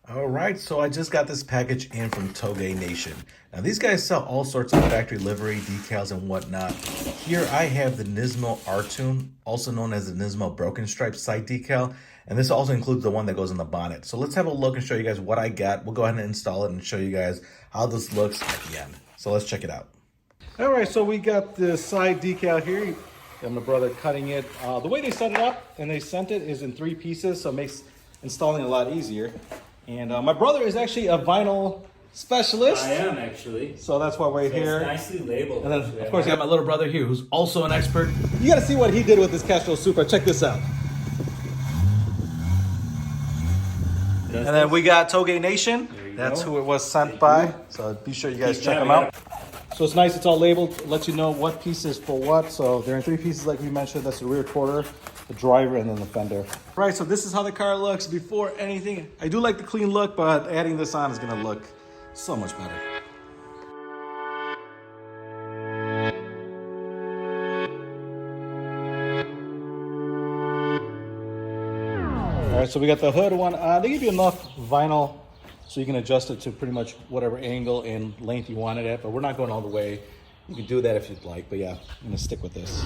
All right, so I just got this package in from Touge Nation. Now these guys sell all sorts of factory livery, decals, and whatnot. Here I have the Nismo R-Tune, also known as the Nismo Broken Stripe side decal, and this also includes the one that goes in the bonnet. So let's have a look and show you guys what I got. We'll go ahead and install it and show you guys how this looks at the end. So let's check it out. All right, so we got the side decal here. Got my brother cutting it. The way they set it up and they sent it is in 3 pieces, so it makes installing a lot easier. And my brother is actually a vinyl specialist. I am actually. So that's why we're here. It's nicely labeled. And then, of course, I got my little brother here who's also an expert. You got to see what he did with this Castrol Supra. Check this out. And then we got Touge Nation. That's who it was sent by. So be sure you guys check them out. So it's nice, it's all labeled, it lets you know what piece is for what. So they're in 3 pieces like we mentioned. That's the rear quarter, the driver, and then the fender. Right, so this is how the car looks before anything. I do like the clean look, but adding this on is gonna look so much better. All right, so we got the hood one on. They give you enough vinyl so you can adjust it to pretty much whatever angle and length you want it at, but we're not going all the way. You can do that if you'd like, but yeah, I'm gonna stick with this.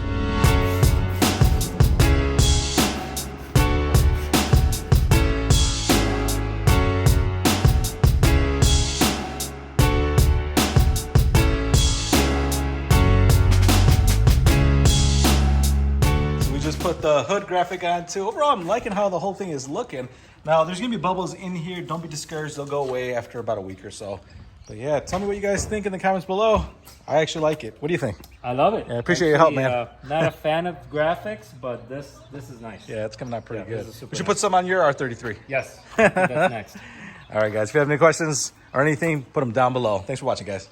So we just put the hood graphic on too. Overall, I'm liking how the whole thing is looking. Now, there's gonna be bubbles in here. Don't be discouraged, they'll go away after about a week or so. But yeah, tell me what you guys think in the comments below. I actually like it. What do you think? I love it. Yeah, I appreciate your help, man. Not a fan of graphics, but this is nice. Yeah, it's coming out pretty good. We should nice. put some on your R33. Yes, I think that's next. All right, guys, if you have any questions or anything, put them down below. Thanks for watching, guys.